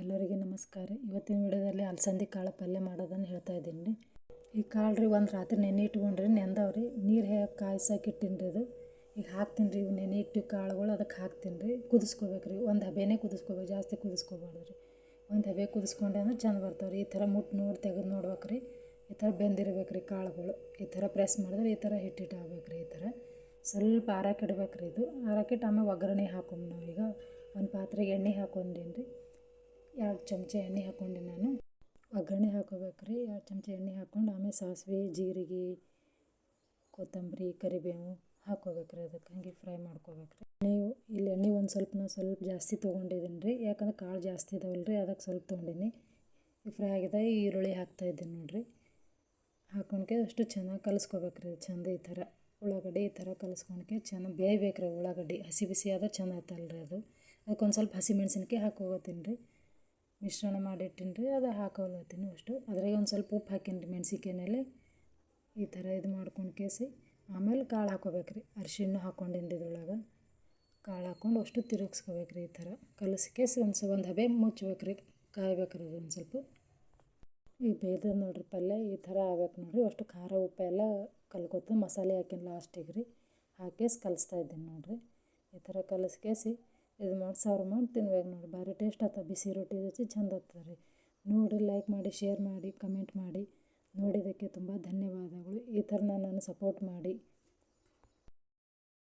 ಎಲ್ಲರಿಗೂ ನಮಸ್ಕಾರ. ಇವತ್ತಿನ ವಿಡಿಯೋದಲ್ಲಿ ಅಲಸಂದಿ ಕಾಳು ಪಲ್ಯ ಮಾಡೋದನ್ನು ಹೇಳ್ತಾ ಇದ್ದೀನಿ. ಈ ಕಾಳು ರೀ ಒಂದು ರಾತ್ರಿ ನೆನೆ ಇಟ್ಕೊಂಡ್ರಿ, ನೆಂದವ್ರಿ ನೀರು ಕಾಯ್ಸಕ್ಕೆ ಇಟ್ಟಿನಿ ರೀ. ಇದು ಈಗ ಹಾಕ್ತೀನಿ ರೀ. ಇವು ನೆನೆ ಇಟ್ಟು ಕಾಳುಗಳು ಅದಕ್ಕೆ ಹಾಕ್ತೀನಿ ರೀ. ಕುದಿಸ್ಕೋಬೇಕು ರೀ, ಒಂದು ಹಬೆನೇ ಕುದಿಸ್ಕೋಬೇಕು, ಜಾಸ್ತಿ ಕುದಿಸ್ಕೋಬಾರ್ದು ರೀ. ಒಂದು ಹಬೆ ಕುದಿಸ್ಕೊಂಡೆ ಅಂದ್ರೆ ಚೆಂದ ಬರ್ತಾವೆ ರೀ. ಈ ಥರ ಮುಟ್ಟು ನೋಡಿ ತೆಗೆದು ನೋಡ್ಬೇಕು ರೀ. ಈ ಥರ ಬೆಂದಿರ್ಬೇಕು ರೀ ಕಾಳುಗಳು. ಈ ಥರ ಪ್ರೆಸ್ ಮಾಡಿದ್ರೆ ಈ ಥರ ಹಿಟ್ಟಿಟ್ಟು ಆಗ್ಬೇಕು ರೀ. ಈ ಥರ ಸ್ವಲ್ಪ ಆರಾಕಿಡ್ಬೇಕು ರೀ. ಇದು ಆರಾಕಿಟ್ಟು ಆಮೇಲೆ ಒಗ್ಗರಣೆ ಹಾಕೊಂಡು ನಾವೀಗ ಒಂದು ಪಾತ್ರೆಗೆ ಎಣ್ಣೆ ಹಾಕೊಂಡೀನಿ ರೀ. 2 ಚಮಚ ಎಣ್ಣೆ ಹಾಕ್ಕೊಂಡು ನಾನು ಒಗ್ಗರಣೆ ಹಾಕೋಬೇಕು ರೀ. 2 ಚಮಚ ಎಣ್ಣೆ ಹಾಕ್ಕೊಂಡು ಆಮೇಲೆ ಸಾಸಿವೆ, ಜೀರಿಗೆ, ಕೊತ್ತಂಬರಿ, ಕರಿಬೇವು ಹಾಕೋಬೇಕು ರೀ. ಅದಕ್ಕೆ ಹಂಗೆ ಫ್ರೈ ಮಾಡ್ಕೋಬೇಕು ರೀ. ನೀವು ಇಲ್ಲಿ ಎಣ್ಣೆ ಒಂದು ಸ್ವಲ್ಪ ಜಾಸ್ತಿ ತೊಗೊಂಡಿದ್ದೀನಿ ರೀ. ಯಾಕಂದ್ರೆ ಕಾಳು ಜಾಸ್ತಿ ಇದಾವಲ್ಲ ರೀ, ಅದಕ್ಕೆ ಸ್ವಲ್ಪ ತೊಗೊಂಡಿನಿ. ಈ ಫ್ರೈ ಆಗಿದೆ. ಈರುಳ್ಳಿ ಹಾಕ್ತಾಯಿದ್ದೀನಿ ನೋಡಿರಿ. ಹಾಕ್ಕೊಂಡ್ಕೆ ಅಷ್ಟು ಚೆನ್ನಾಗಿ ಕಲಿಸ್ಕೋಬೇಕು ರೀ. ಚೆಂದ ಈ ಥರ ಉಳ್ಳಾಗಡ್ಡಿ ಈ ಥರ ಕಲಿಸ್ಕೊಂಡ್ಕೆ ಚೆನ್ನಾಗಿ ಬೇಯಬೇಕು ರೀ. ಉಳ್ಳಾಗಡ್ಡಿ ಹಸಿ ಬಿಸಿ ಆದ್ರೆ ಚೆಂದ ಆಯ್ತಲ್ಲ ರೀ. ಅದಕ್ಕೊಂದು ಸ್ವಲ್ಪ ಹಸಿಮೆಣ್ಸಿನ್ಕಾಯಿ ಹಾಕೋತೀನಿ ರೀ. ಮಿಶ್ರಣ ಮಾಡಿಟ್ಟಿನಿ ರೀ, ಅದು ಹಾಕೋಲತ್ತೀನಿ ಅಷ್ಟು. ಅದ್ರಾಗೆ ಒಂದು ಸ್ವಲ್ಪ ಉಪ್ಪು ಹಾಕೀನಿ ರೀ ಮೆಣ್ಸಿನ್ಕಾಯಿನಲ್ಲಿ. ಈ ಥರ ಇದು ಮಾಡ್ಕೊಂಡು ಕೇಸಿ ಆಮೇಲೆ ಕಾಳು ಹಾಕೋಬೇಕು ರೀ. ಅರಿಶಿಣ ಹಾಕ್ಕೊಂಡಿನಿ ರೀ. ಇದ್ರೊಳಗೆ ಕಾಳು ಹಾಕ್ಕೊಂಡು ಅಷ್ಟು ತಿರುಗಿಸ್ಕೋಬೇಕು ರೀ. ಈ ಥರ ಕಲಿಸ್ಕೇಸಿ ಒಂದು ಹಬೆ ಮುಚ್ಬೇಕು ರೀ. ಕಾಯ್ಬೇಕು ರೀ ಒಂದು ಸ್ವಲ್ಪ. ಈಗ ಬೇಯ್ದದ ನೋಡಿರಿ ಪಲ್ಯ. ಈ ಥರ ಆಗ್ಬೇಕು ನೋಡಿರಿ. ಅಷ್ಟು ಖಾರ ಉಪ್ಪು ಎಲ್ಲ ಕಲ್ಕೊತ ಮಸಾಲೆ ಹಾಕಿನ ಲಾಸ್ಟಿಗೆ ರೀ. ಹಾಕೇಸಿ ಕಲಿಸ್ತಾ ಇದ್ದೀನಿ ನೋಡಿರಿ. ಈ ಥರ ಕಲಿಸ್ಕೇಸಿ ಇದು ಮಾಡಿ ಸರ್ವ್ ಮಾಡಿ ತಿನ್ಬೇಕು ನೋಡಿರಿ. ಭಾರಿ ಟೇಸ್ಟ್ ಆಗ್ತದೆ. ಬಿಸಿ ರೊಟ್ಟಿ ಜೊತೆ ಚೆಂದ ಆಗ್ತದೆ ರೀ. ನೋಡಿರಿ, ಲೈಕ್ ಮಾಡಿ, ಶೇರ್ ಮಾಡಿ, ಕಮೆಂಟ್ ಮಾಡಿ. ನೋಡಿದ್ದಕ್ಕೆ ತುಂಬ ಧನ್ಯವಾದಗಳು. ಈ ಥರ ನನ್ನನ್ನು ಸಪೋರ್ಟ್ ಮಾಡಿ.